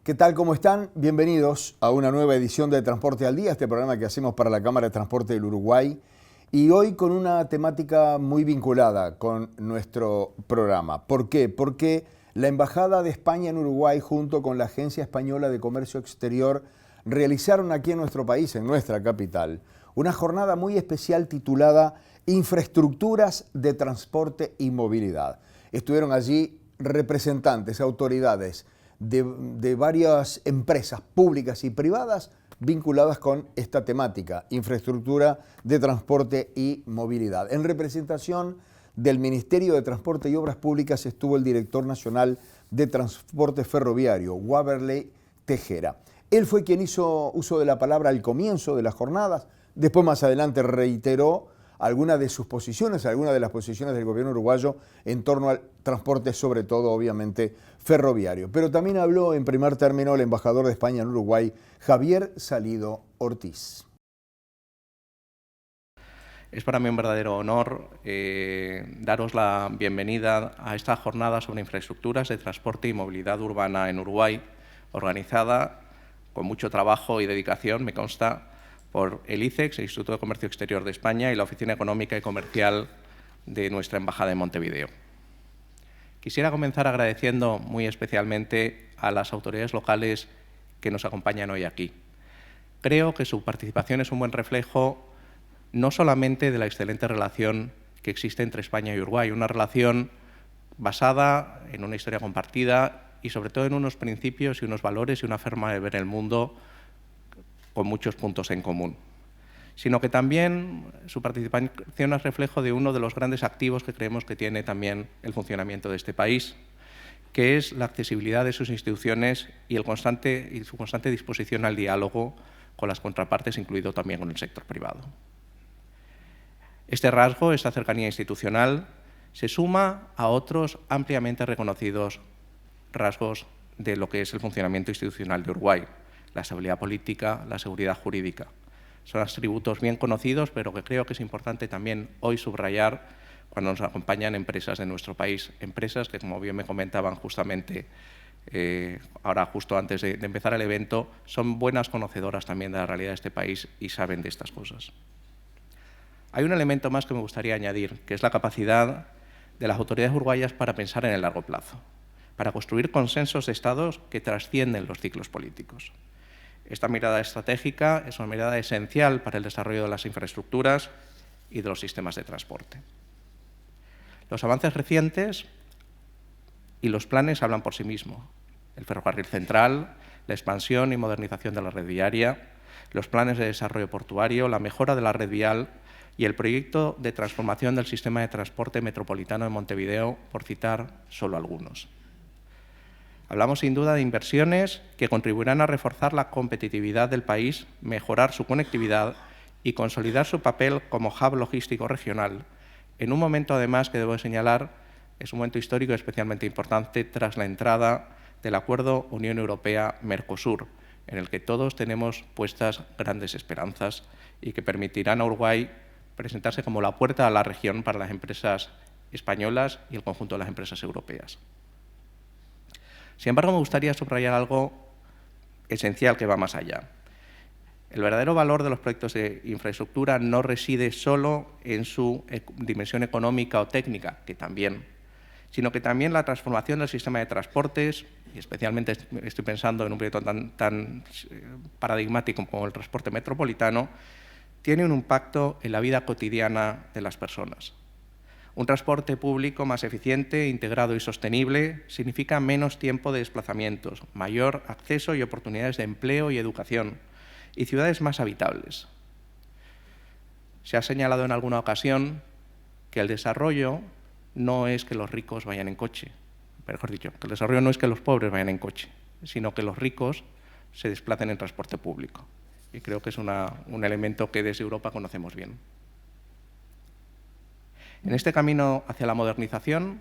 ¿Qué tal? ¿Cómo están? Bienvenidos a una nueva edición de Transporte al Día, este programa que hacemos para la Cámara de Transporte del Uruguay. Y hoy con una temática muy vinculada con nuestro programa. ¿Por qué? Porque la Embajada de España en Uruguay junto con la Agencia Española de Comercio Exterior realizaron aquí en nuestro país, en nuestra capital, una jornada muy especial titulada Infraestructuras de Transporte y Movilidad. Estuvieron allí representantes, autoridades de varias empresas públicas y privadas vinculadas con esta temática, infraestructura de transporte y movilidad. En representación del Ministerio de Transporte y Obras Públicas estuvo el director nacional de Transporte Ferroviario, Waverley Tejera. Él fue quien hizo uso de la palabra al comienzo de las jornadas, después más adelante reiteró algunas de sus posiciones, algunas de las posiciones del gobierno uruguayo en torno al transporte, sobre todo, obviamente, ferroviario. Pero también habló en primer término el embajador de España en Uruguay, Javier Salido Ortiz. Es para mí un verdadero honor daros la bienvenida a esta jornada sobre infraestructuras de transporte y movilidad urbana en Uruguay, organizada con mucho trabajo y dedicación, me consta, por el ICEX, el Instituto de Comercio Exterior de España, y la Oficina Económica y Comercial de nuestra Embajada en Montevideo. Quisiera comenzar agradeciendo muy especialmente a las autoridades locales que nos acompañan hoy aquí. Creo que su participación es un buen reflejo no solamente de la excelente relación que existe entre España y Uruguay, una relación basada en una historia compartida y sobre todo en unos principios y unos valores y una forma de ver el mundo con muchos puntos en común, sino que también su participación es reflejo de uno de los grandes activos que creemos que tiene también el funcionamiento de este país, que es la accesibilidad de sus instituciones y su constante disposición al diálogo con las contrapartes, incluido también con el sector privado. Este rasgo, esta cercanía institucional, se suma a otros ampliamente reconocidos rasgos de lo que es el funcionamiento institucional de Uruguay: la estabilidad política, la seguridad jurídica. Son atributos bien conocidos, pero que creo que es importante también hoy subrayar cuando nos acompañan empresas de nuestro país, empresas que, como bien me comentaban justamente ahora justo antes de empezar el evento, son buenas conocedoras también de la realidad de este país y saben de estas cosas. Hay un elemento más que me gustaría añadir, que es la capacidad de las autoridades uruguayas para pensar en el largo plazo, para construir consensos de estados que trascienden los ciclos políticos. Esta mirada estratégica es una mirada esencial para el desarrollo de las infraestructuras y de los sistemas de transporte. Los avances recientes y los planes hablan por sí mismos. El ferrocarril central, la expansión y modernización de la red viaria, los planes de desarrollo portuario, la mejora de la red vial y el proyecto de transformación del sistema de transporte metropolitano de Montevideo, por citar solo algunos. Hablamos sin duda de inversiones que contribuirán a reforzar la competitividad del país, mejorar su conectividad y consolidar su papel como hub logístico regional, en un momento además que debo señalar es un momento histórico especialmente importante tras la entrada del acuerdo Unión Europea-Mercosur, en el que todos tenemos puestas grandes esperanzas y que permitirán a Uruguay presentarse como la puerta a la región para las empresas españolas y el conjunto de las empresas europeas. Sin embargo, me gustaría subrayar algo esencial que va más allá. El verdadero valor de los proyectos de infraestructura no reside solo en su dimensión económica o técnica, que también, sino que también la transformación del sistema de transportes, y especialmente estoy pensando en un proyecto tan paradigmático como el transporte metropolitano, tiene un impacto en la vida cotidiana de las personas. Un transporte público más eficiente, integrado y sostenible significa menos tiempo de desplazamientos, mayor acceso y oportunidades de empleo y educación, y ciudades más habitables. Se ha señalado en alguna ocasión que el desarrollo no es que los ricos vayan en coche, mejor dicho, que el desarrollo no es que los pobres vayan en coche, sino que los ricos se desplacen en transporte público. Y creo que es un elemento que desde Europa conocemos bien. En este camino hacia la modernización,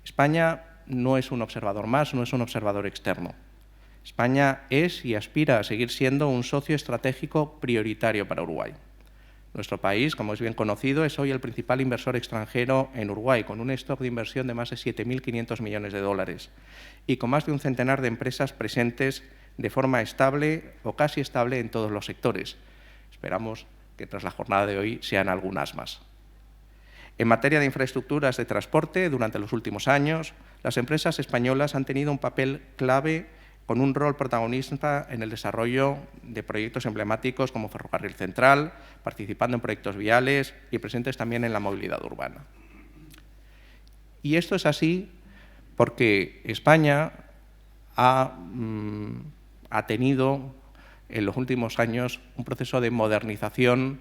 España no es un observador más, no es un observador externo. España es y aspira a seguir siendo un socio estratégico prioritario para Uruguay. Nuestro país, como es bien conocido, es hoy el principal inversor extranjero en Uruguay, con un stock de inversión de más de 7.500 millones de dólares y con más de un centenar de empresas presentes de forma estable o casi estable en todos los sectores. Esperamos que tras la jornada de hoy sean algunas más. En materia de infraestructuras de transporte, durante los últimos años, las empresas españolas han tenido un papel clave con un rol protagonista en el desarrollo de proyectos emblemáticos como Ferrocarril Central, participando en proyectos viales y presentes también en la movilidad urbana. Y esto es así porque España ha tenido en los últimos años un proceso de modernización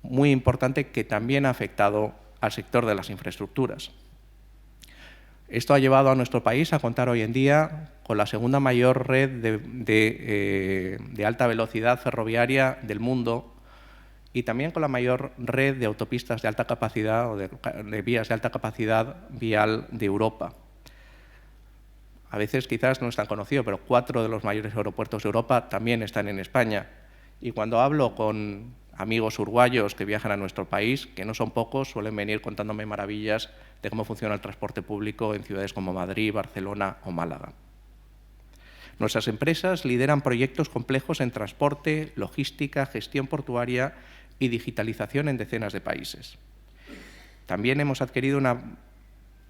muy importante que también ha afectado al sector de las infraestructuras. Esto ha llevado a nuestro país a contar hoy en día con la segunda mayor red de alta velocidad ferroviaria del mundo y también con la mayor red de autopistas de alta capacidad o de vías de alta capacidad vial de Europa. A veces quizás no es tan conocido, pero 4 de los mayores aeropuertos de Europa también están en España. Y cuando hablo con amigos uruguayos que viajan a nuestro país, que no son pocos, suelen venir contándome maravillas de cómo funciona el transporte público en ciudades como Madrid, Barcelona o Málaga. Nuestras empresas lideran proyectos complejos en transporte, logística, gestión portuaria y digitalización en decenas de países. También hemos adquirido una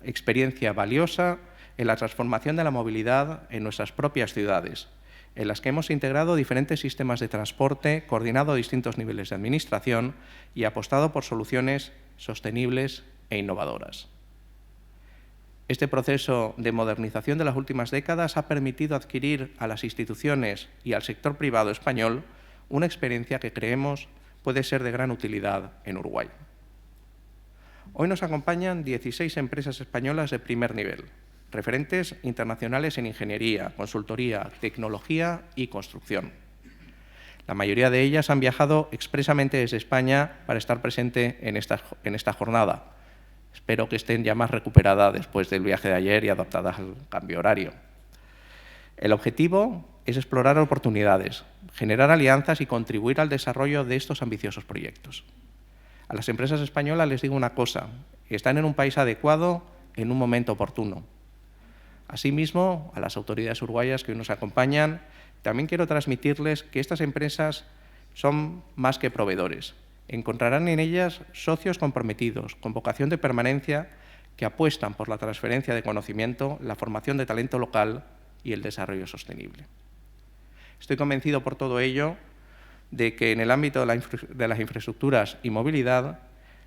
experiencia valiosa en la transformación de la movilidad en nuestras propias ciudades, en las que hemos integrado diferentes sistemas de transporte, coordinado distintos niveles de administración y apostado por soluciones sostenibles e innovadoras. Este proceso de modernización de las últimas décadas ha permitido adquirir a las instituciones y al sector privado español una experiencia que creemos puede ser de gran utilidad en Uruguay. Hoy nos acompañan 16 empresas españolas de primer nivel, referentes internacionales en ingeniería, consultoría, tecnología y construcción. La mayoría de ellas han viajado expresamente desde España para estar presente en esta jornada. Espero que estén ya más recuperadas después del viaje de ayer y adaptadas al cambio horario. El objetivo es explorar oportunidades, generar alianzas y contribuir al desarrollo de estos ambiciosos proyectos. A las empresas españolas les digo una cosa: están en un país adecuado en un momento oportuno. Asimismo, a las autoridades uruguayas que hoy nos acompañan, también quiero transmitirles que estas empresas son más que proveedores. Encontrarán en ellas socios comprometidos, con vocación de permanencia, que apuestan por la transferencia de conocimiento, la formación de talento local y el desarrollo sostenible. Estoy convencido por todo ello de que en el ámbito de las infraestructuras y movilidad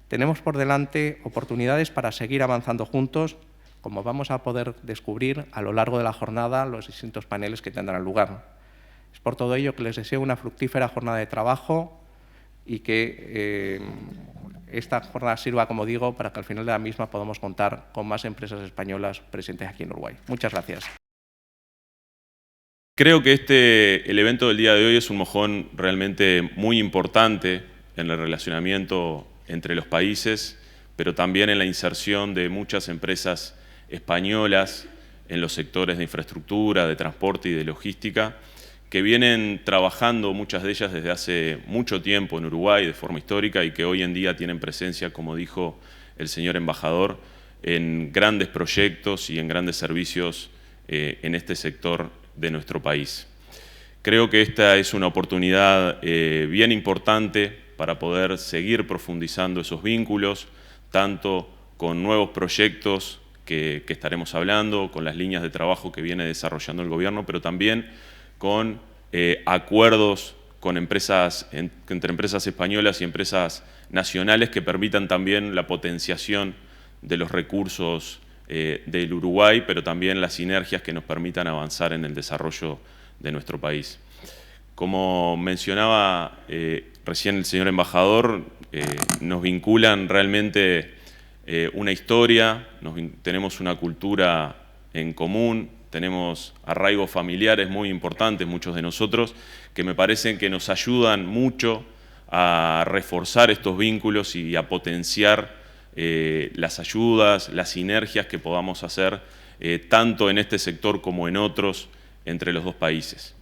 tenemos por delante oportunidades para seguir avanzando juntos, como vamos a poder descubrir a lo largo de la jornada los distintos paneles que tendrán lugar. Es por todo ello que les deseo una fructífera jornada de trabajo y que esta jornada sirva, como digo, para que al final de la misma podamos contar con más empresas españolas presentes aquí en Uruguay. Muchas gracias. Creo que el evento del día de hoy es un mojón realmente muy importante en el relacionamiento entre los países, pero también en la inserción de muchas empresas españolas en los sectores de infraestructura, de transporte y de logística, que vienen trabajando muchas de ellas desde hace mucho tiempo en Uruguay de forma histórica y que hoy en día tienen presencia, como dijo el señor embajador, en grandes proyectos y en grandes servicios en este sector de nuestro país. Creo que esta es una oportunidad bien importante para poder seguir profundizando esos vínculos, tanto con nuevos proyectos que estaremos hablando, con las líneas de trabajo que viene desarrollando el gobierno, pero también con acuerdos con entre empresas españolas y empresas nacionales que permitan también la potenciación de los recursos del Uruguay, pero también las sinergias que nos permitan avanzar en el desarrollo de nuestro país. Como mencionaba recién el señor embajador, nos vinculan realmente una historia, tenemos una cultura en común, tenemos arraigos familiares muy importantes, muchos de nosotros, que me parecen que nos ayudan mucho a reforzar estos vínculos y a potenciar las ayudas, las sinergias que podamos hacer tanto en este sector como en otros entre los dos países.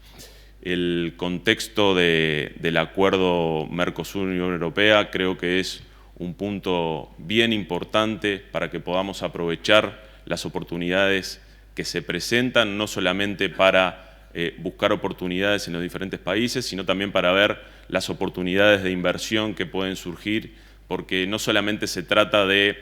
El contexto del acuerdo Mercosur-Unión Europea creo que es un punto bien importante para que podamos aprovechar las oportunidades que se presentan, no solamente para buscar oportunidades en los diferentes países, sino también para ver las oportunidades de inversión que pueden surgir, porque no solamente se trata de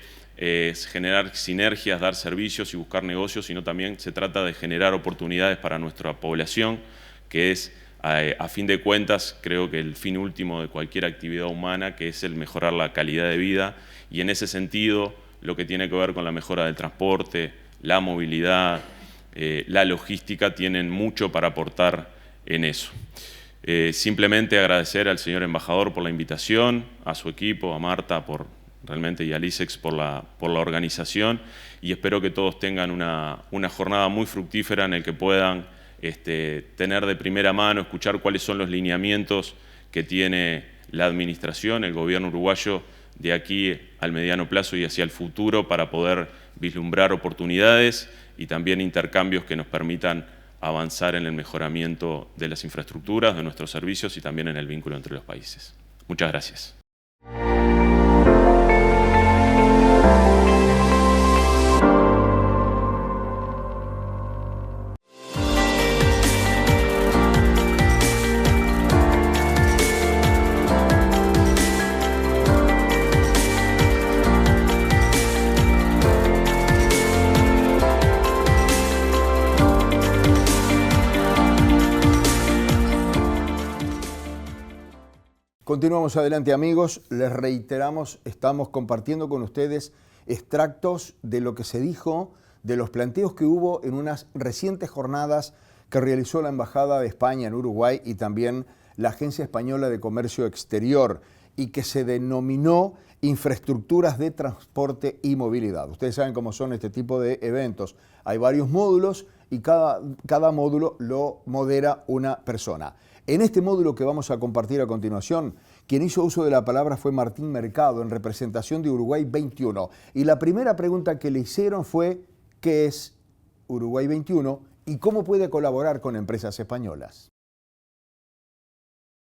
generar sinergias, dar servicios y buscar negocios, sino también se trata de generar oportunidades para nuestra población, que es, a fin de cuentas, creo que el fin último de cualquier actividad humana, que es el mejorar la calidad de vida, y en ese sentido, lo que tiene que ver con la mejora del transporte, la movilidad, la logística, tienen mucho para aportar en eso. Simplemente agradecer al señor embajador por la invitación, a su equipo, a Marta realmente y a LISEX por la organización, y espero que todos tengan una jornada muy fructífera en la que puedan tener de primera mano, escuchar cuáles son los lineamientos que tiene la administración, el gobierno uruguayo, de aquí al mediano plazo y hacia el futuro, para poder vislumbrar oportunidades y también intercambios que nos permitan avanzar en el mejoramiento de las infraestructuras, de nuestros servicios y también en el vínculo entre los países. Muchas gracias. Continuamos adelante, amigos. Les reiteramos, estamos compartiendo con ustedes extractos de lo que se dijo, de los planteos que hubo en unas recientes jornadas que realizó la Embajada de España en Uruguay y también la Agencia Española de Comercio Exterior, y que se denominó Infraestructuras de Transporte y Movilidad. Ustedes saben cómo son este tipo de eventos. Hay varios módulos y cada módulo lo modera una persona. En este módulo que vamos a compartir a continuación, quien hizo uso de la palabra fue Martín Mercado, en representación de Uruguay 21. Y la primera pregunta que le hicieron fue, ¿qué es Uruguay 21 y cómo puede colaborar con empresas españolas?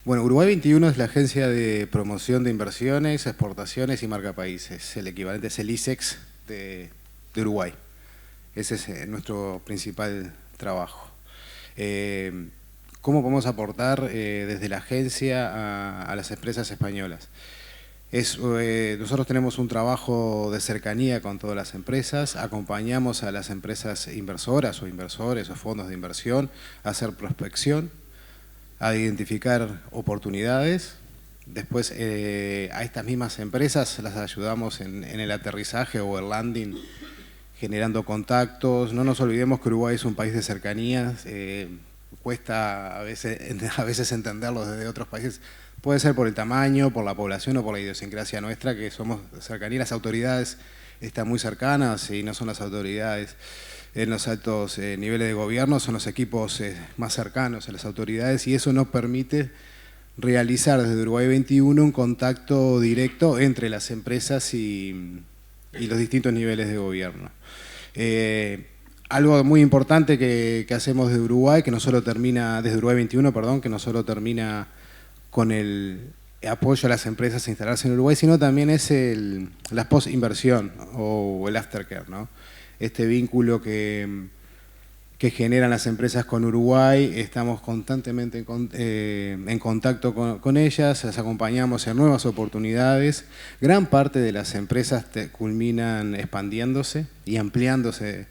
Bueno, Uruguay 21 es la agencia de promoción de inversiones, exportaciones y marca países. El equivalente es el ISEX de Uruguay. Ese es nuestro principal trabajo. ¿Cómo podemos aportar desde la agencia a las empresas españolas? Nosotros tenemos un trabajo de cercanía con todas las empresas, acompañamos a las empresas inversoras o inversores o fondos de inversión a hacer prospección, a identificar oportunidades. Después a estas mismas empresas las ayudamos en el aterrizaje o el landing, generando contactos. No nos olvidemos que Uruguay es un país de cercanías. Cuesta a veces entenderlo desde otros países. Puede ser por el tamaño, por la población o por la idiosincrasia nuestra, que somos cercanías. Las autoridades están muy cercanas y no son las autoridades en los altos niveles de gobierno, son los equipos más cercanos a las autoridades, y eso nos permite realizar desde Uruguay 21 un contacto directo entre las empresas y los distintos niveles de gobierno. Algo muy importante que hacemos desde Uruguay, desde Uruguay 21, perdón, que no solo termina con el apoyo a las empresas a instalarse en Uruguay, sino también es la post-inversión o el aftercare, ¿no? Este vínculo que generan las empresas con Uruguay, estamos constantemente en contacto con ellas, las acompañamos en nuevas oportunidades. Gran parte de las empresas culminan expandiéndose y ampliándose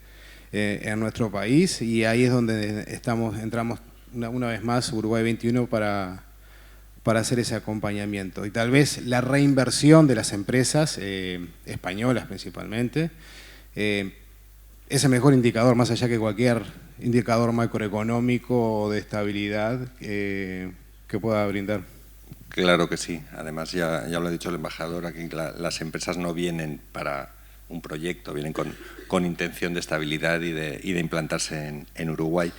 en nuestro país, y ahí es donde entramos una vez más Uruguay 21 para hacer ese acompañamiento. Y tal vez la reinversión de las empresas, españolas principalmente, es el mejor indicador, más allá que cualquier indicador macroeconómico de estabilidad que pueda brindar. Claro que sí. Además, ya lo ha dicho el embajador, aquí las empresas no vienen para un proyecto, vienen con intención de estabilidad y de implantarse en Uruguay.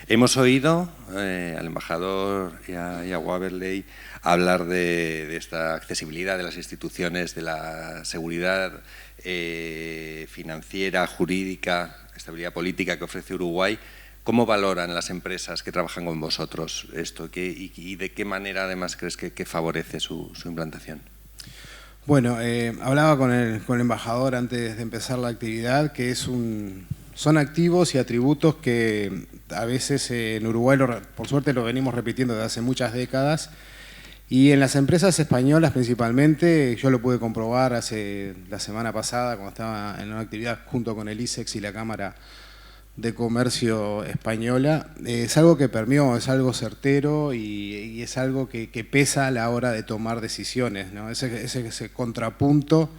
Hemos oído al embajador y a Waverley hablar de esta accesibilidad de las instituciones, de la seguridad financiera, jurídica, estabilidad política que ofrece Uruguay. ¿Cómo valoran las empresas que trabajan con vosotros esto? ¿Y de qué manera además crees que favorece su implantación? Bueno, hablaba con el embajador antes de empezar la actividad, que son activos y atributos que a veces en Uruguay, por suerte, lo venimos repitiendo desde hace muchas décadas. Y en las empresas españolas principalmente, yo lo pude comprobar la semana pasada cuando estaba en una actividad junto con el ISEX y la Cámara de Comercio Española, es algo que permeó, es algo certero y es algo que pesa a la hora de tomar decisiones, ¿no? Ese contrapunto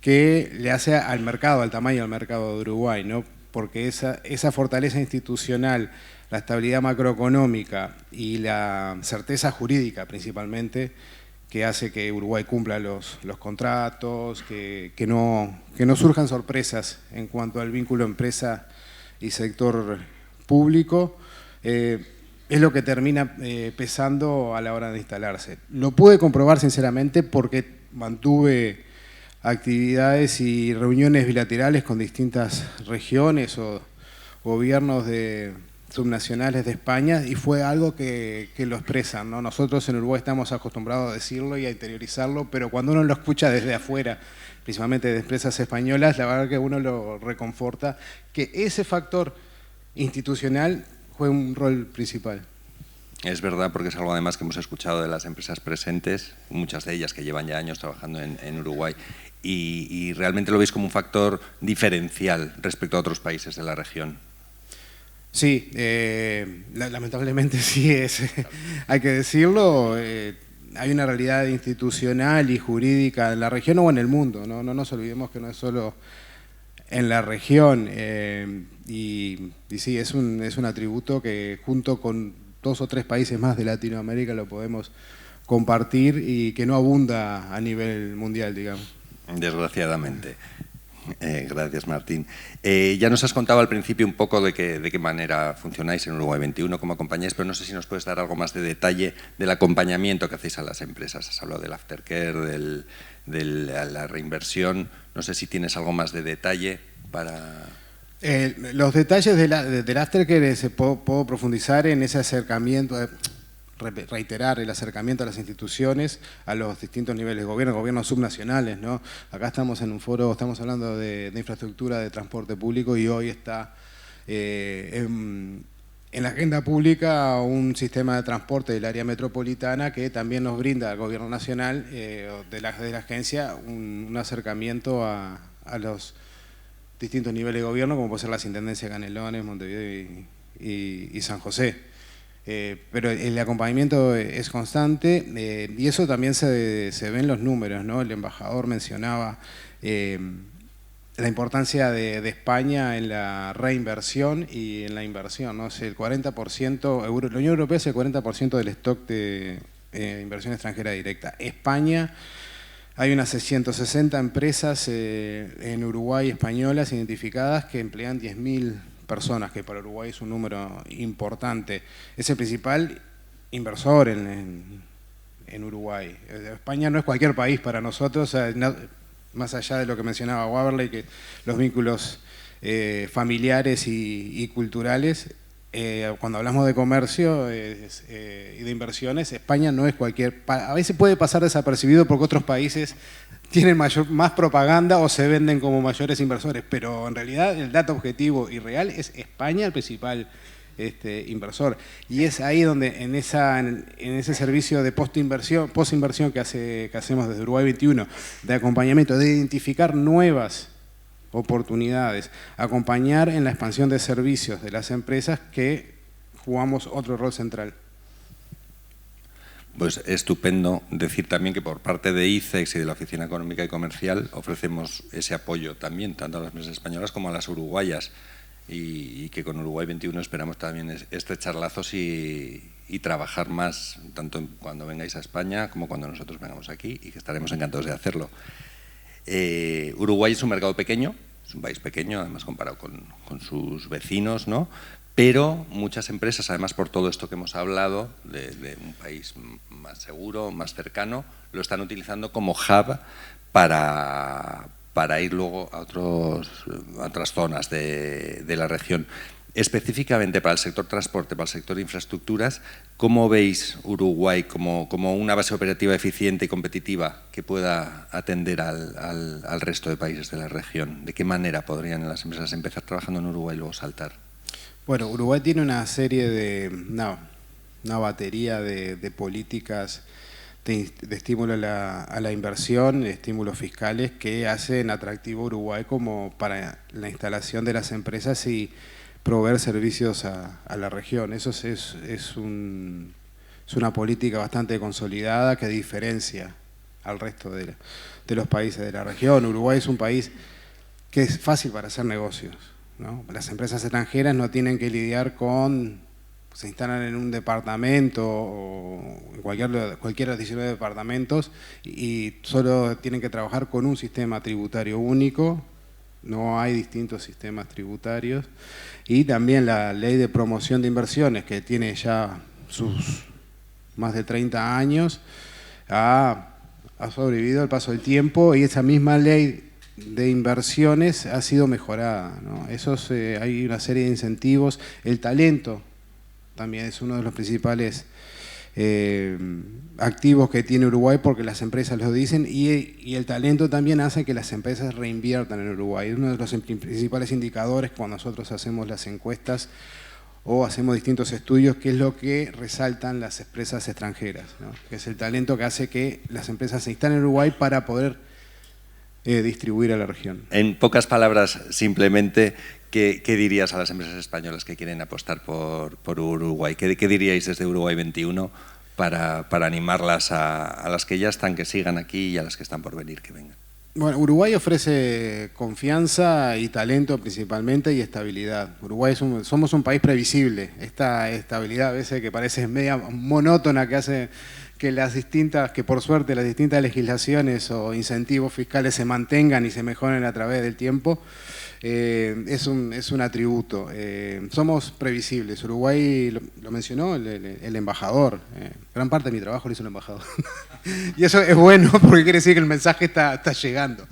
que le hace al mercado, al tamaño del mercado de Uruguay, ¿no? Porque esa fortaleza institucional, la estabilidad macroeconómica y la certeza jurídica principalmente, que hace que Uruguay cumpla los contratos, que no surjan sorpresas en cuanto al vínculo empresa y sector público, es lo que termina pesando a la hora de instalarse. Lo pude comprobar sinceramente porque mantuve actividades y reuniones bilaterales con distintas regiones o gobiernos subnacionales de España y fue algo que lo expresan, ¿no? Nosotros en Uruguay estamos acostumbrados a decirlo y a interiorizarlo, pero cuando uno lo escucha desde afuera, principalmente de empresas españolas, la verdad que uno lo reconforta que ese factor institucional juega un rol principal. Es verdad, porque es algo además que hemos escuchado de las empresas presentes, muchas de ellas que llevan ya años trabajando en Uruguay, y realmente lo veis como un factor diferencial respecto a otros países de la región. Sí, lamentablemente sí, hay que decirlo. Hay una realidad institucional y jurídica en la región o en el mundo, no nos olvidemos que no es solo en la región. Y sí, es un atributo que junto con 2 o 3 países más de Latinoamérica lo podemos compartir y que no abunda a nivel mundial, digamos. Desgraciadamente. Gracias, Martín. Ya nos has contado al principio un poco de qué manera funcionáis en Uruguay 21, cómo acompañáis, pero no sé si nos puedes dar algo más de detalle del acompañamiento que hacéis a las empresas. Has hablado del aftercare, de la reinversión. No sé si tienes algo más de detalle para... Los detalles del aftercare puedo profundizar en ese acercamiento, reiterar el acercamiento a las instituciones, a los distintos niveles de gobierno, gobiernos subnacionales, ¿no? Acá estamos en un foro, estamos hablando de infraestructura de transporte público y hoy está en la agenda pública un sistema de transporte del área metropolitana que también nos brinda al gobierno nacional de la agencia un acercamiento a los distintos niveles de gobierno, como puede ser las intendencias de Canelones, Montevideo y San José. Pero el acompañamiento es constante y eso también se ve en los números, ¿no? El embajador mencionaba la importancia de España en la reinversión y en la inversión, ¿no? El 40%, la Unión Europea es el 40% del stock de inversión extranjera directa. España, hay unas 160 empresas en Uruguay españolas identificadas que emplean 10.000 personas, que para Uruguay es un número importante. Es el principal inversor en Uruguay. España no es cualquier país para nosotros, más allá de lo que mencionaba Waverley, que los vínculos familiares y culturales, cuando hablamos de comercio y de inversiones, España no es cualquier... A veces puede pasar desapercibido porque otros países tienen más propaganda o se venden como mayores inversores, pero en realidad el dato objetivo y real es España el principal inversor. Y es ahí donde en ese servicio de post-inversión que hacemos desde Uruguay 21, de acompañamiento, de identificar nuevas oportunidades, acompañar en la expansión de servicios de las empresas que jugamos otro rol central. Pues estupendo decir también que por parte de ICEX y de la Oficina Económica y Comercial ofrecemos ese apoyo también, tanto a las empresas españolas como a las uruguayas, y que con Uruguay 21 esperamos también estrechar lazos y trabajar más, tanto cuando vengáis a España como cuando nosotros vengamos aquí, y que estaremos encantados de hacerlo. Uruguay es un mercado pequeño, es un país pequeño, además comparado con sus vecinos, ¿no? Pero muchas empresas, además por todo esto que hemos hablado, de un país más seguro, más cercano, lo están utilizando como hub para ir luego a otras zonas de la región. Específicamente para el sector transporte, para el sector infraestructuras, ¿cómo veis Uruguay como una base operativa eficiente y competitiva que pueda atender al resto de países de la región? ¿De qué manera podrían las empresas empezar trabajando en Uruguay y luego saltar? Bueno, Uruguay tiene una serie de, una batería de políticas de estímulo a la inversión, de estímulos fiscales que hacen atractivo a Uruguay como para la instalación de las empresas y proveer servicios a la región. Eso es una política bastante consolidada que diferencia al resto de los países de la región. Uruguay es un país que es fácil para hacer negocios, ¿no? Las empresas extranjeras no tienen que lidiar se instalan en un departamento o en cualquiera de 19 departamentos y solo tienen que trabajar con un sistema tributario único, no hay distintos sistemas tributarios, y también la ley de promoción de inversiones, que tiene ya sus más de 30 años, ha sobrevivido al paso del tiempo, y esa misma ley de inversiones ha sido mejorada, ¿no? Hay una serie de incentivos. El talento también es uno de los principales activos que tiene Uruguay, porque las empresas lo dicen, y el talento también hace que las empresas reinviertan en Uruguay. Es uno de los principales indicadores cuando nosotros hacemos las encuestas o hacemos distintos estudios, que es lo que resaltan las empresas extranjeras, ¿no? Que es el talento que hace que las empresas se instalen en Uruguay para poder distribuir a la región. En pocas palabras, simplemente, ¿qué dirías a las empresas españolas que quieren apostar por Uruguay? ¿Qué diríais desde Uruguay 21 para animarlas a las que ya están, que sigan aquí, y a las que están por venir, que vengan? Bueno, Uruguay ofrece confianza y talento principalmente, y estabilidad. Uruguay somos un país previsible. Esta estabilidad a veces que parece media monótona, que hace que por suerte las distintas legislaciones o incentivos fiscales se mantengan y se mejoren a través del tiempo, es un atributo. Somos previsibles. Uruguay, lo mencionó el embajador, gran parte de mi trabajo lo hizo el embajador. Y eso es bueno, porque quiere decir que el mensaje está llegando.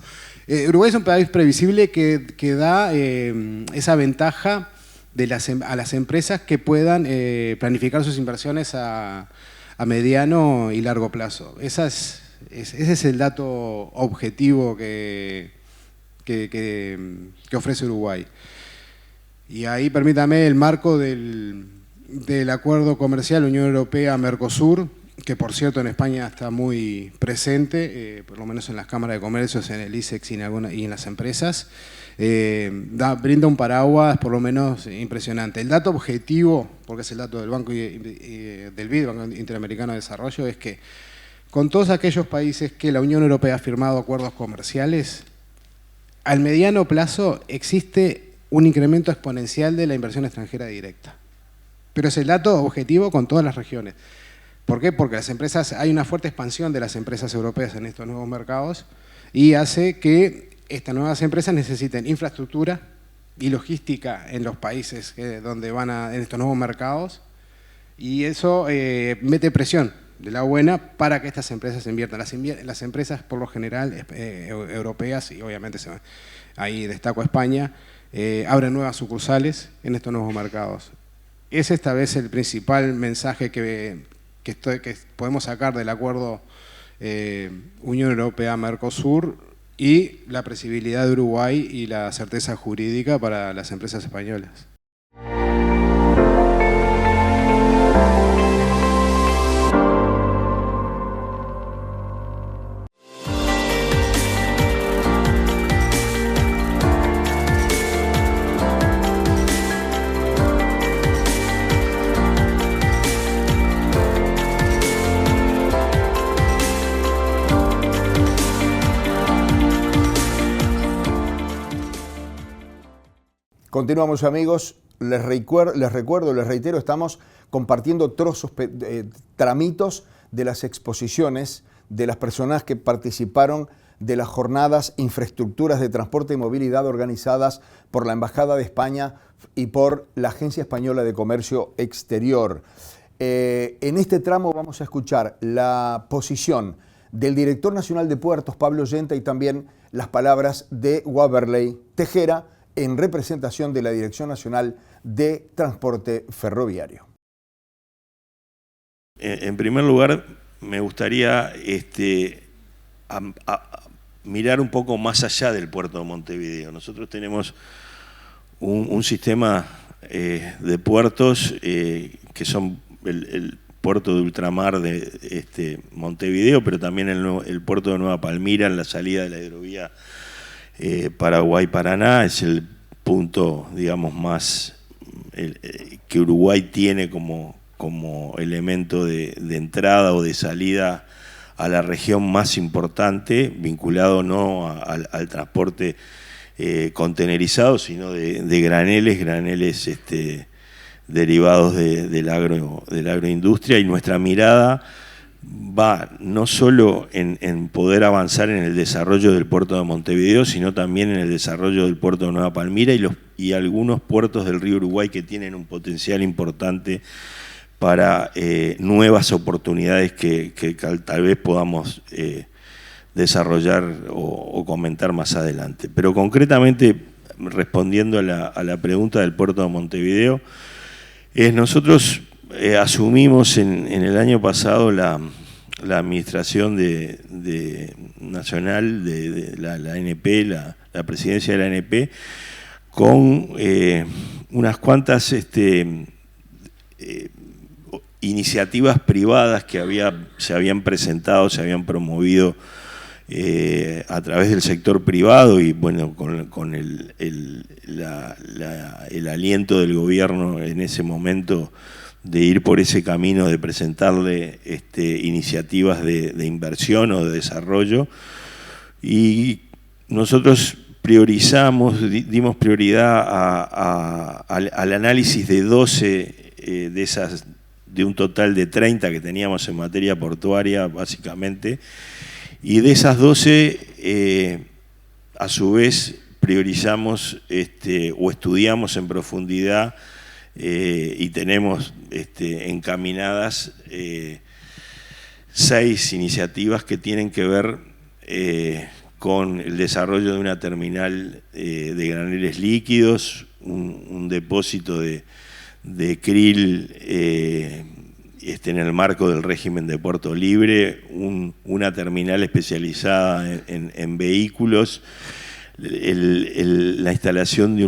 Uruguay es un país previsible que da esa ventaja a las empresas que puedan planificar sus inversiones a mediano y largo plazo. Ese es el dato objetivo que ofrece Uruguay. Y ahí, permítame, el marco del acuerdo comercial Unión Europea-Mercosur, que por cierto en España está muy presente, por lo menos en las cámaras de comercios, en el ISEX y en las empresas, brinda un paraguas por lo menos impresionante. El dato objetivo, porque es el dato del Banco del BID, Banco Interamericano de Desarrollo, es que con todos aquellos países que la Unión Europea ha firmado acuerdos comerciales, al mediano plazo existe un incremento exponencial de la inversión extranjera directa. Pero es el dato objetivo con todas las regiones. ¿Por qué? Porque hay una fuerte expansión de las empresas europeas en estos nuevos mercados, y hace que estas nuevas empresas necesiten infraestructura y logística en los países donde en estos nuevos mercados, y eso mete presión de la buena para que estas empresas inviertan. Las empresas, por lo general, europeas, y obviamente ahí destaco a España, abren nuevas sucursales en estos nuevos mercados. Es esta vez el principal mensaje que podemos sacar del acuerdo Unión Europea-Mercosur, y la previsibilidad de Uruguay y la certeza jurídica para las empresas españolas. Continuamos, amigos. Les reitero, estamos compartiendo trozos, tramitos de las exposiciones de las personas que participaron de las jornadas Infraestructuras de Transporte y Movilidad organizadas por la Embajada de España y por la Agencia Española de Comercio Exterior. En este tramo vamos a escuchar la posición del Director Nacional de Puertos, Pablo Yenta, y también las palabras de Waverley Tejera, en representación de la Dirección Nacional de Transporte Ferroviario. En primer lugar, me gustaría mirar un poco más allá del puerto de Montevideo. Nosotros tenemos un sistema de puertos que son el puerto de ultramar de Montevideo, pero también el puerto de Nueva Palmira en la salida de la hidrovía Paraguay-Paraná. Es el punto, digamos, más que Uruguay tiene como elemento de entrada o de salida a la región más importante, vinculado no al transporte contenerizado, sino de graneles derivados de la agroindustria, y nuestra mirada va no solo en poder avanzar en el desarrollo del puerto de Montevideo, sino también en el desarrollo del puerto de Nueva Palmira y algunos puertos del río Uruguay que tienen un potencial importante para nuevas oportunidades que tal vez podamos desarrollar o comentar más adelante. Pero concretamente, respondiendo a la pregunta del puerto de Montevideo, nosotros asumimos en el año pasado la administración nacional de la ANP, la presidencia de la ANP, con unas cuantas iniciativas privadas que se habían presentado, se habían promovido a través del sector privado, y bueno, con el aliento del gobierno en ese momento de ir por ese camino de presentarle iniciativas de inversión o de desarrollo. Y nosotros dimos prioridad al análisis de 12 de un total de 30 que teníamos en materia portuaria, básicamente, y de esas 12, a su vez, priorizamos o estudiamos en profundidad y tenemos encaminadas 6 iniciativas que tienen que ver con el desarrollo de una terminal de graneles líquidos, un depósito de krill en el marco del régimen de puerto libre, una terminal especializada en vehículos, la instalación de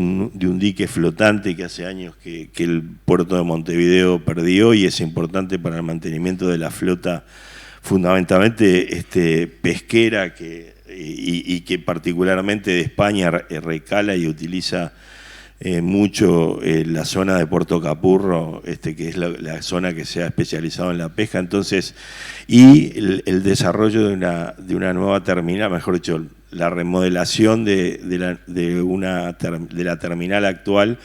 un dique flotante que hace años que el puerto de Montevideo perdió y es importante para el mantenimiento de la flota, fundamentalmente pesquera, y que particularmente de España recala y utiliza mucho la zona de Puerto Capurro, que es la zona que se ha especializado en la pesca. Entonces, y el desarrollo de una nueva terminal, mejor dicho, la remodelación de la terminal actual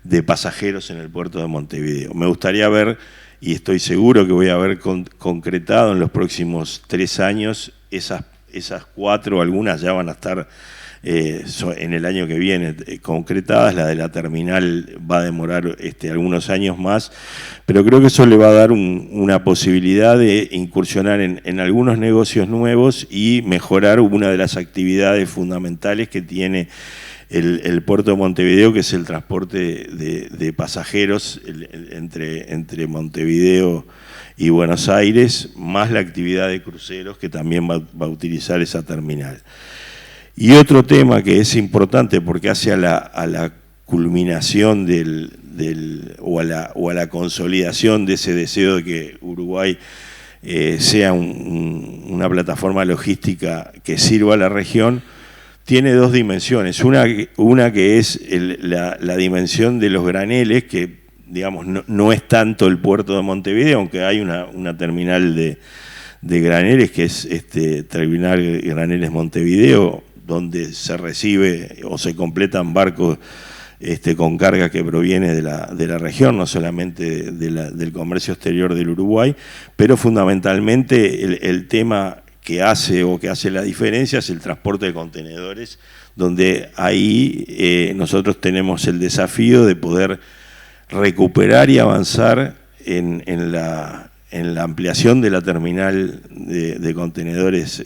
de pasajeros en el puerto de Montevideo. Me gustaría ver, y estoy seguro que voy a ver concretado en los próximos 3 años, esas 4, algunas ya van a estar en el año que viene concretadas. La de la terminal va a demorar algunos años más, pero creo que eso le va a dar una posibilidad de incursionar en algunos negocios nuevos y mejorar una de las actividades fundamentales que tiene el puerto de Montevideo, que es el transporte de pasajeros entre Montevideo y Buenos Aires, más la actividad de cruceros que también va a utilizar esa terminal. Y otro tema que es importante porque hace a la culminación o a la consolidación de ese deseo de que Uruguay sea una plataforma logística que sirva a la región, tiene 2 dimensiones. Una que es la dimensión de los graneles, que digamos no es tanto el puerto de Montevideo, aunque hay una terminal de graneles que es Terminal Graneles Montevideo, donde se recibe o se completan barcos con carga que proviene de la región, no solamente del comercio exterior del Uruguay, pero fundamentalmente el tema que hace la diferencia es el transporte de contenedores, donde ahí nosotros tenemos el desafío de poder recuperar y avanzar en la ampliación de la terminal de contenedores,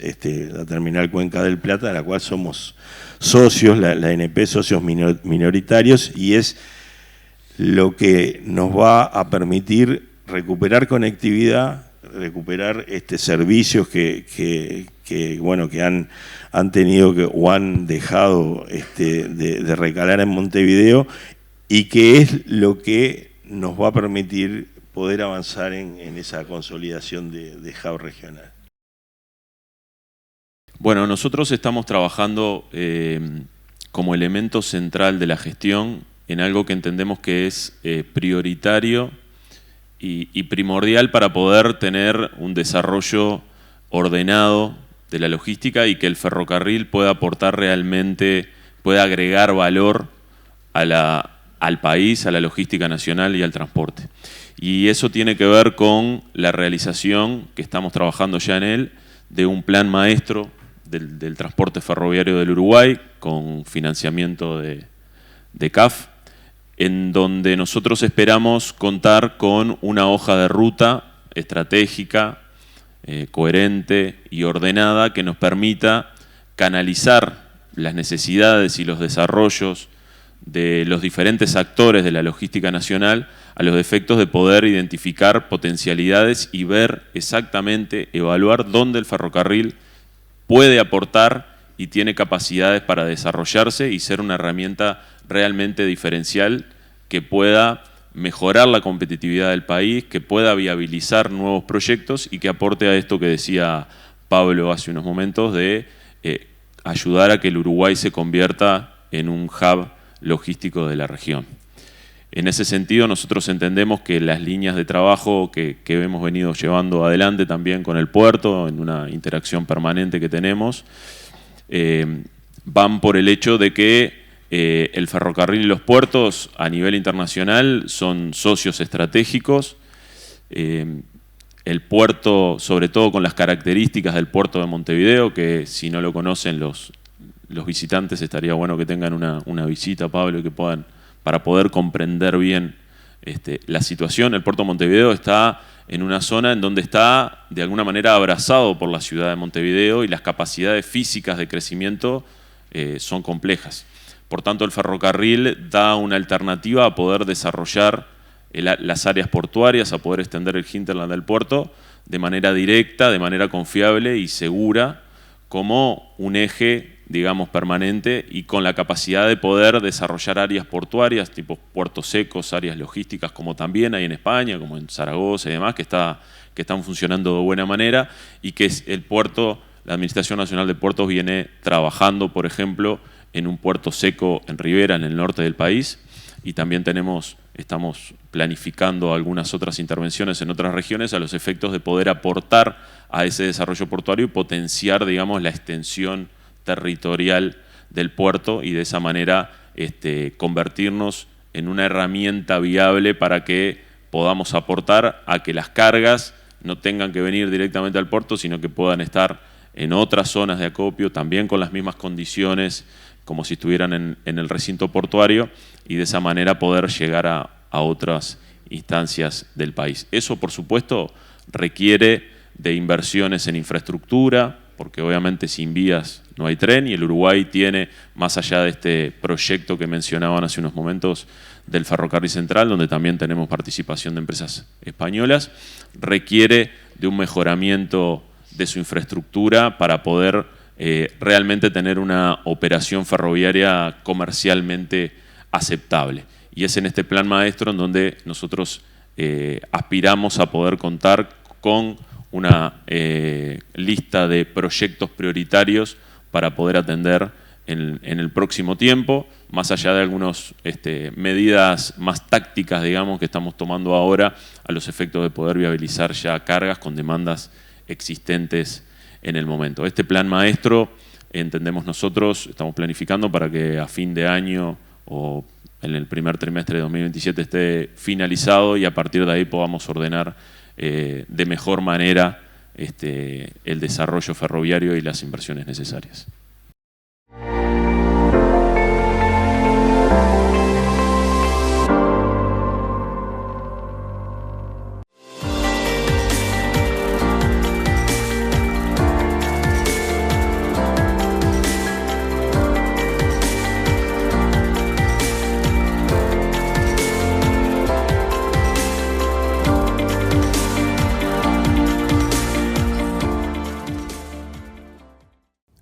la terminal Cuenca del Plata, de la cual somos socios, la ANP, socios minoritarios, y es lo que nos va a permitir recuperar conectividad, recuperar servicios que han tenido o han dejado de recalar en Montevideo, y que es lo que nos va a permitir poder avanzar en esa consolidación de hub regional. Bueno, nosotros estamos trabajando como elemento central de la gestión en algo que entendemos que es prioritario y primordial para poder tener un desarrollo ordenado de la logística y que el ferrocarril pueda aportar realmente, pueda agregar valor al país, a la logística nacional y al transporte. Y eso tiene que ver con la realización, que estamos trabajando ya en él, de un plan maestro del transporte ferroviario del Uruguay con financiamiento de CAF, en donde nosotros esperamos contar con una hoja de ruta estratégica, coherente y ordenada que nos permita canalizar las necesidades y los desarrollos de los diferentes actores de la logística nacional a los efectos de poder identificar potencialidades y ver exactamente, evaluar dónde el ferrocarril puede aportar y tiene capacidades para desarrollarse y ser una herramienta realmente diferencial que pueda mejorar la competitividad del país, que pueda viabilizar nuevos proyectos y que aporte a esto que decía Pablo hace unos momentos de ayudar a que el Uruguay se convierta en un hub logístico de la región. En ese sentido, nosotros entendemos que las líneas de trabajo que hemos venido llevando adelante también con el puerto, en una interacción permanente que tenemos, van por el hecho de que el ferrocarril y los puertos a nivel internacional son socios estratégicos. El puerto, sobre todo con las características del puerto de Montevideo, que si no lo conocen los visitantes, estaría bueno que tengan una visita, Pablo, y que puedan, para poder comprender bien la situación. El puerto de Montevideo está en una zona en donde está de alguna manera abrazado por la ciudad de Montevideo y las capacidades físicas de crecimiento son complejas. Por tanto, el ferrocarril da una alternativa a poder desarrollar las áreas portuarias, a poder extender el hinterland del puerto de manera directa, de manera confiable y segura, como un eje, digamos, permanente y con la capacidad de poder desarrollar áreas portuarias, tipo puertos secos, áreas logísticas, como también hay en España, como en Zaragoza y demás, que están funcionando de buena manera y que el puerto, la Administración Nacional de Puertos viene trabajando, por ejemplo, en un puerto seco en Rivera, en el norte del país, y también estamos planificando algunas otras intervenciones en otras regiones a los efectos de poder aportar a ese desarrollo portuario y potenciar, digamos, la extensión territorial del puerto y de esa manera convertirnos en una herramienta viable para que podamos aportar a que las cargas no tengan que venir directamente al puerto, sino que puedan estar en otras zonas de acopio, también con las mismas condiciones como si estuvieran en el recinto portuario, y de esa manera poder llegar a otras instancias del país. Eso, por supuesto, requiere de inversiones en infraestructura, porque obviamente sin vías no hay tren, y el Uruguay tiene, más allá de este proyecto que mencionaban hace unos momentos del Ferrocarril Central, donde también tenemos participación de empresas españolas, requiere de un mejoramiento de su infraestructura para poder realmente tener una operación ferroviaria comercialmente aceptable. Y es en este plan maestro en donde nosotros aspiramos a poder contar con una lista de proyectos prioritarios para poder atender en el próximo tiempo, más allá de algunas medidas más tácticas, digamos, que estamos tomando ahora a los efectos de poder viabilizar ya cargas con demandas existentes en el momento. Este plan maestro, entendemos nosotros, estamos planificando para que a fin de año o en el primer trimestre de 2027 esté finalizado y a partir de ahí podamos ordenar de mejor manera el desarrollo ferroviario y las inversiones necesarias.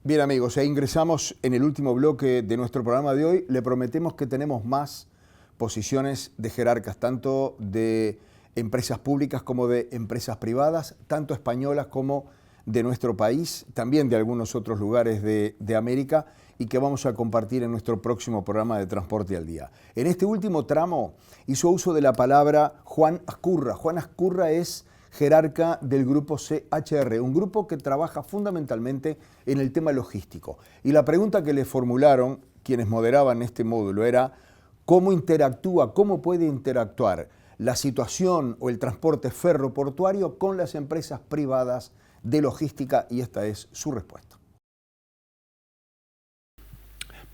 Bien amigos, ingresamos en el último bloque de nuestro programa de hoy. Le prometemos que tenemos más posiciones de jerarcas, tanto de empresas públicas como de empresas privadas, tanto españolas como de nuestro país, también de algunos otros lugares de América, y que vamos a compartir en nuestro próximo programa de Transporte al Día. En este último tramo hizo uso de la palabra Juan Azcurra. Juan Azcurra es jerarca del grupo CHR, un grupo que trabaja fundamentalmente en el tema logístico. Y la pregunta que le formularon quienes moderaban este módulo era ¿cómo interactúa, cómo puede interactuar la situación o el transporte ferroportuario con las empresas privadas de logística? Y esta es su respuesta.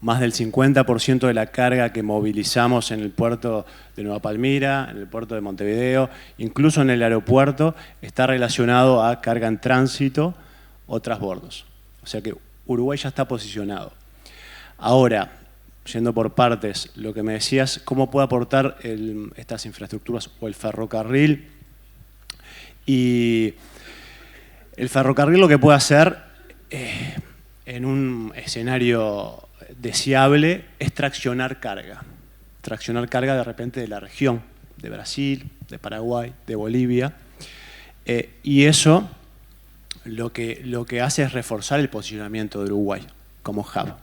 Más del 50% de la carga que movilizamos en el puerto de Nueva Palmira, en el puerto de Montevideo, incluso en el aeropuerto, está relacionado a carga en tránsito o transbordos. O sea que Uruguay ya está posicionado. Ahora, yendo por partes, lo que me decías, ¿cómo puede aportar estas infraestructuras o el ferrocarril? Y el ferrocarril lo que puede hacer en un escenario deseable es traccionar carga. Traccionar carga de repente de la región, de Brasil, de Paraguay, de Bolivia. Y eso lo que hace es reforzar el posicionamiento de Uruguay como hub.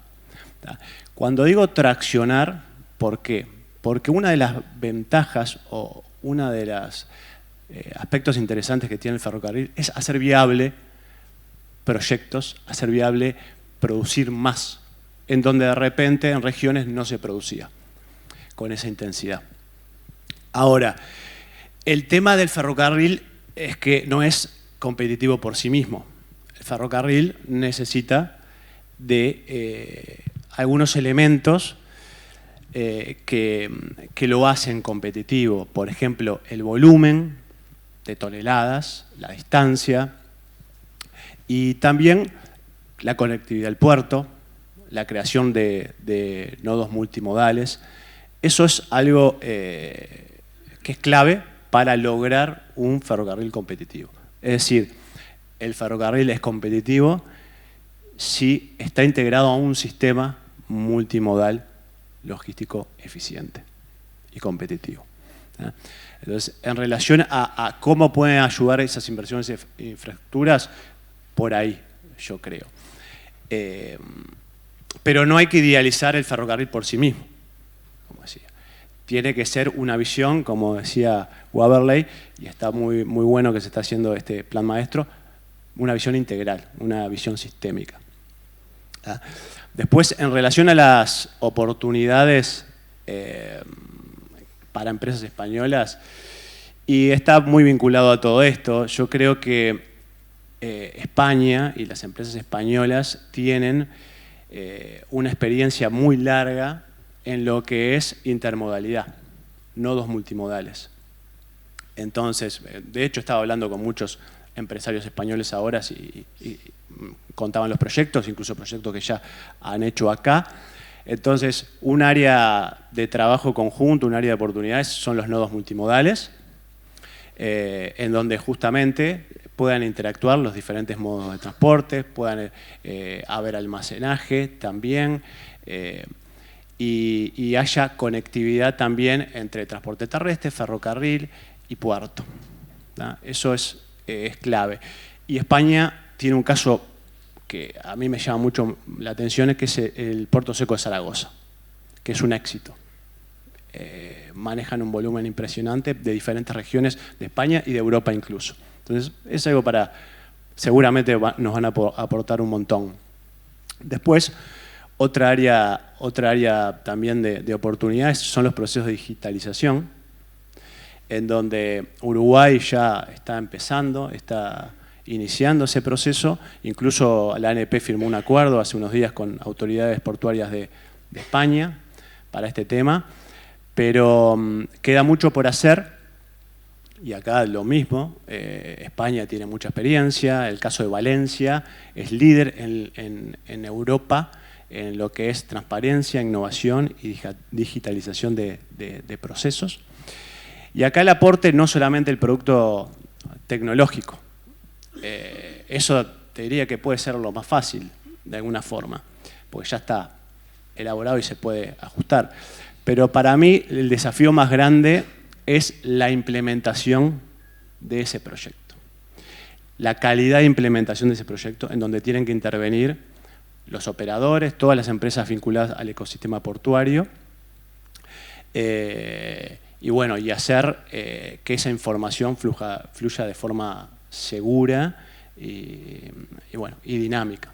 Cuando digo traccionar, ¿por qué? Porque una de las ventajas o una de los aspectos interesantes que tiene el ferrocarril es hacer viable proyectos, hacer viable producir más, en donde de repente en regiones no se producía con esa intensidad. Ahora, el tema del ferrocarril es que no es competitivo por sí mismo. El ferrocarril necesita de algunos elementos que lo hacen competitivo. Por ejemplo, el volumen de toneladas, la distancia y también la conectividad al puerto, la creación de nodos multimodales. Eso es algo que es clave para lograr un ferrocarril competitivo. Es decir, el ferrocarril es competitivo si está integrado a un sistema multimodal logístico eficiente y competitivo. Entonces, en relación a cómo pueden ayudar esas inversiones en infraestructuras, por ahí yo creo. Pero no hay que idealizar el ferrocarril por sí mismo, como decía. Tiene que ser una visión, como decía Waverley, y está muy bueno que se está haciendo este plan maestro, una visión integral, una visión sistémica. Después, en relación a las oportunidades para empresas españolas, y está muy vinculado a todo esto, yo creo que España y las empresas españolas tienen una experiencia muy larga en lo que es intermodalidad, nodos multimodales. Entonces, de hecho estaba hablando con muchos empresarios españoles ahora y contaban los proyectos, incluso proyectos que ya han hecho acá. Entonces, un área de trabajo conjunto, un área de oportunidades son los nodos multimodales, en donde justamente puedan interactuar los diferentes modos de transporte, puedan haber almacenaje también, y haya conectividad también entre transporte terrestre, ferrocarril y puerto. ¿No? Eso es clave. Y España tiene un caso que a mí me llama mucho la atención, que es el Puerto Seco de Zaragoza, que es un éxito. Manejan un volumen impresionante de diferentes regiones de España y de Europa incluso. Entonces, es algo para, seguramente nos van a aportar un montón. Después, otra área también de oportunidades son los procesos de digitalización, en donde Uruguay ya está empezando, está iniciando ese proceso. Incluso la ANP firmó un acuerdo hace unos días con autoridades portuarias de España para este tema, pero queda mucho por hacer. Y acá lo mismo, España tiene mucha experiencia, el caso de Valencia es líder en Europa en lo que es transparencia, innovación y digitalización de procesos. Y acá el aporte no solamente el producto tecnológico, eso te diría que puede ser lo más fácil de alguna forma, porque ya está elaborado y se puede ajustar. Pero para mí el desafío más grande es la implementación de ese proyecto. La calidad de implementación de ese proyecto, en donde tienen que intervenir los operadores, todas las empresas vinculadas al ecosistema portuario, y bueno, y hacer que esa información fluya de forma segura y dinámica.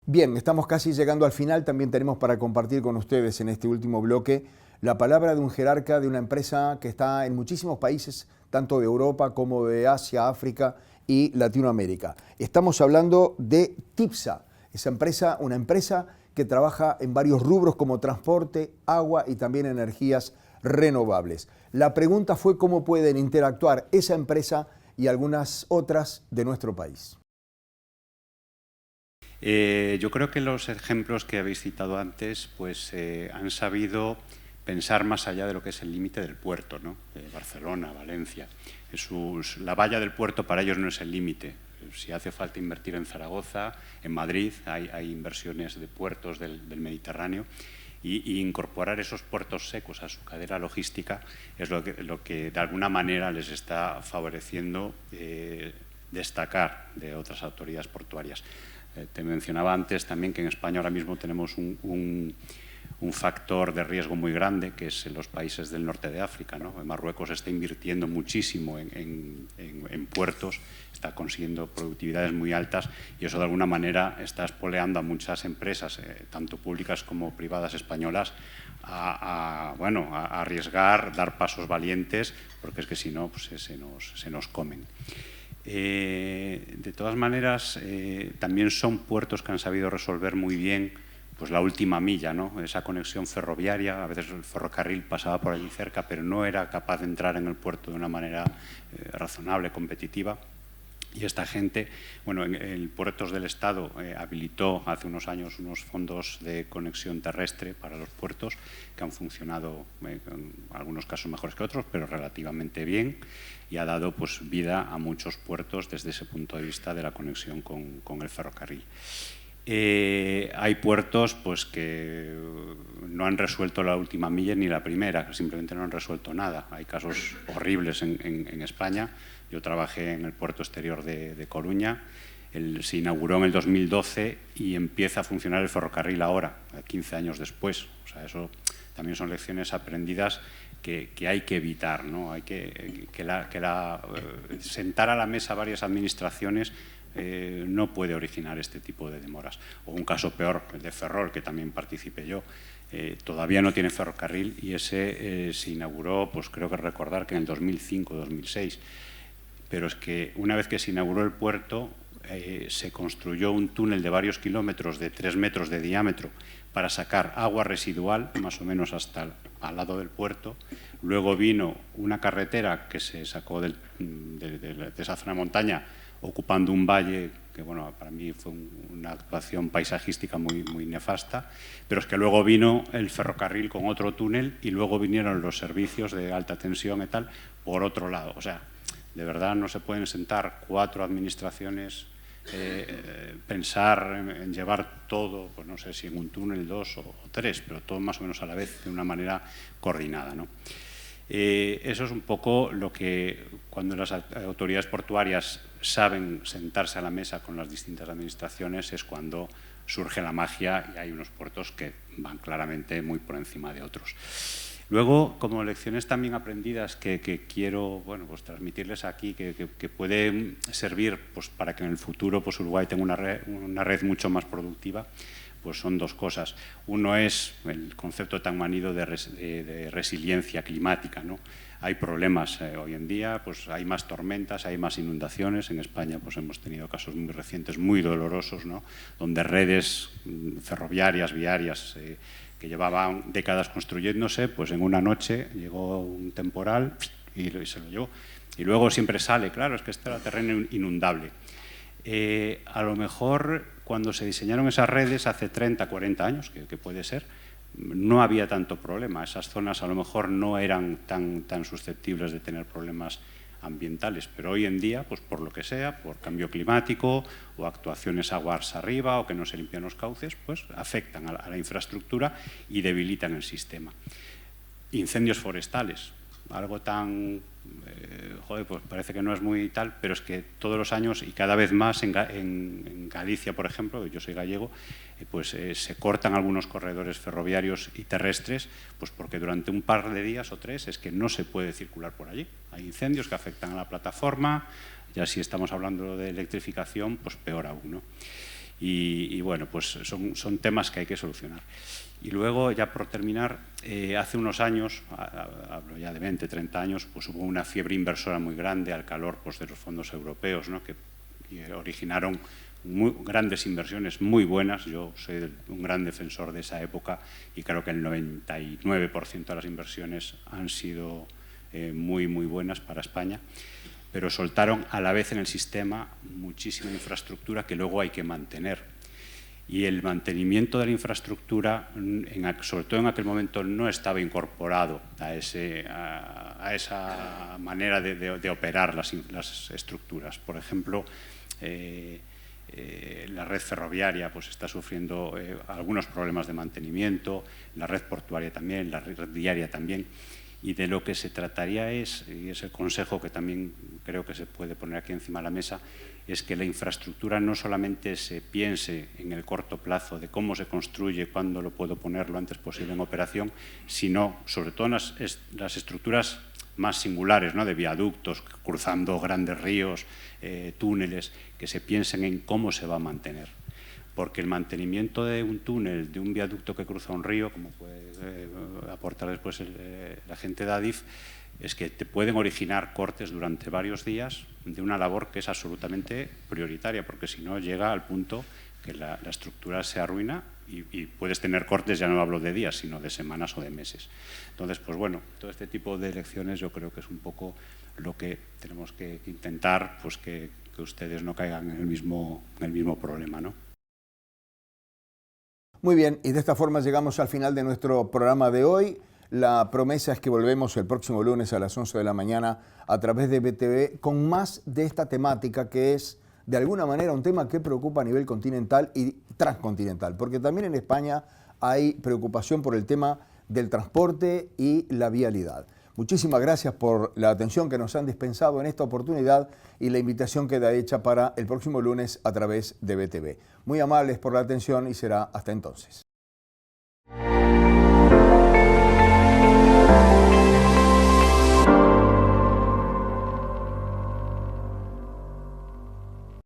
Bien, estamos casi llegando al final. También tenemos para compartir con ustedes en este último bloque la palabra de un jerarca de una empresa que está en muchísimos países, tanto de Europa como de Asia, África y Latinoamérica. Estamos hablando de TIPSA, esa empresa, una empresa que trabaja en varios rubros como transporte, agua y también energías renovables. La pregunta fue cómo pueden interactuar esa empresa y algunas otras de nuestro país. Yo creo que los ejemplos que habéis citado antes pues, han sabido pensar más allá de lo que es el límite del puerto, ¿no? Barcelona, Valencia. La valla del puerto para ellos no es el límite. Si hace falta invertir en Zaragoza, en Madrid, hay inversiones de puertos del Mediterráneo y incorporar esos puertos secos a su cadena logística es lo que de alguna manera les está favoreciendo destacar de otras autoridades portuarias. Te mencionaba antes también que en España ahora mismo tenemos un factor de riesgo muy grande, que es en los países del norte de África, ¿no? Marruecos está invirtiendo muchísimo en puertos, está consiguiendo productividades muy altas y eso de alguna manera está espoleando a muchas empresas, tanto públicas como privadas españolas, a arriesgar, dar pasos valientes, porque es que si no pues se nos comen. De todas maneras, también son puertos que han sabido resolver muy bien pues la última milla, ¿no? Esa conexión ferroviaria. A veces el ferrocarril pasaba por allí cerca, pero no era capaz de entrar en el puerto de una manera razonable, competitiva. Y esta gente, bueno, en Puertos del Estado habilitó hace unos años unos fondos de conexión terrestre para los puertos que han funcionado en algunos casos mejores que otros, pero relativamente bien, y ha dado pues vida a muchos puertos desde ese punto de vista de la conexión con el ferrocarril. Hay puertos pues, que no han resuelto la última milla ni la primera, simplemente no han resuelto nada. Hay casos horribles en España. Yo trabajé en el puerto exterior de Coruña, se inauguró en el 2012 y empieza a funcionar el ferrocarril ahora, 15 años después. O sea, eso también son lecciones aprendidas que hay que evitar, ¿no? Hay que sentar a la mesa varias administraciones no puede originar este tipo de demoras. O un caso peor, el de Ferrol, que también participé yo, todavía no tiene ferrocarril y ese se inauguró, pues creo que recordar que en el 2005-2006. Pero es que una vez que se inauguró el puerto, se construyó un túnel de varios kilómetros de 3 metros de diámetro para sacar agua residual, más o menos hasta al lado del puerto. Luego vino una carretera que se sacó de esa zona de montaña, ocupando un valle que, bueno, para mí fue una actuación paisajística muy nefasta, pero es que luego vino el ferrocarril con otro túnel y luego vinieron los servicios de alta tensión y tal por otro lado. O sea, de verdad no se pueden sentar 4 administraciones, pensar en llevar todo, pues no sé si en un túnel, 2 o 3, pero todo más o menos a la vez de una manera coordinada, ¿no? Eso es un poco lo que, cuando las autoridades portuarias saben sentarse a la mesa con las distintas administraciones, es cuando surge la magia y hay unos puertos que van claramente muy por encima de otros. Luego, como lecciones también aprendidas que quiero pues, transmitirles aquí, que pueden servir pues, para que en el futuro pues, Uruguay tenga una red mucho más productiva, pues son 2 cosas. Uno es el concepto tan manido de resiliencia climática, ¿no? Hay problemas hoy en día, pues hay más tormentas, hay más inundaciones. En España pues hemos tenido casos muy recientes, muy dolorosos, ¿no? Donde redes ferroviarias, viarias, que llevaban décadas construyéndose, pues en una noche llegó un temporal y se lo llevó. Y luego siempre sale, claro, es que este era terreno inundable. A lo mejor cuando se diseñaron esas redes hace 30, 40 años, que puede ser, no había tanto problema. Esas zonas a lo mejor no eran tan susceptibles de tener problemas ambientales, pero hoy en día, pues por lo que sea, por cambio climático o actuaciones aguas arriba o que no se limpian los cauces, pues afectan a la infraestructura y debilitan el sistema. Incendios forestales, algo tan, pues parece que no es muy tal, pero es que todos los años y cada vez más en Galicia, por ejemplo, yo soy gallego, se cortan algunos corredores ferroviarios y terrestres, pues porque durante un par de días o 3 es que no se puede circular por allí. Hay incendios que afectan a la plataforma, ya si estamos hablando de electrificación, pues peor aún, ¿no? Y bueno, pues son temas que hay que solucionar. Y luego, ya por terminar, hace unos años, hablo ya de 20, 30 años, pues hubo una fiebre inversora muy grande al calor pues, de los fondos europeos, ¿no? que originaron grandes inversiones muy buenas. Yo soy un gran defensor de esa época y creo que el 99% de las inversiones han sido muy buenas para España, pero soltaron a la vez en el sistema muchísima infraestructura que luego hay que mantener. Y el mantenimiento de la infraestructura, sobre todo en aquel momento, no estaba incorporado a esa manera de operar las estructuras. Por ejemplo, la red ferroviaria pues, está sufriendo algunos problemas de mantenimiento, la red portuaria también, la red viaria también. Y de lo que se trataría y es el consejo que también creo que se puede poner aquí encima de la mesa, es que la infraestructura no solamente se piense en el corto plazo de cómo se construye, cuándo lo puedo poner lo antes posible en operación, sino sobre todo en las estructuras más singulares, ¿no? De viaductos, cruzando grandes ríos, túneles, que se piensen en cómo se va a mantener. Porque el mantenimiento de un túnel, de un viaducto que cruza un río, como puede aportar después la gente de Adif, es que te pueden originar cortes durante varios días de una labor que es absolutamente prioritaria, porque si no llega al punto que la estructura se arruina y puedes tener cortes, ya no hablo de días, sino de semanas o de meses. Entonces, pues bueno, todo este tipo de lecciones yo creo que es un poco lo que tenemos que intentar, pues que ustedes no caigan en el mismo problema, ¿no? Muy bien, y de esta forma llegamos al final de nuestro programa de hoy. La promesa es que volvemos el próximo lunes a las 11 de la mañana a través de BTV con más de esta temática que es, de alguna manera, un tema que preocupa a nivel continental y transcontinental, porque también en España hay preocupación por el tema del transporte y la vialidad. Muchísimas gracias por la atención que nos han dispensado en esta oportunidad y la invitación queda hecha para el próximo lunes a través de BTV. Muy amables por la atención y será hasta entonces.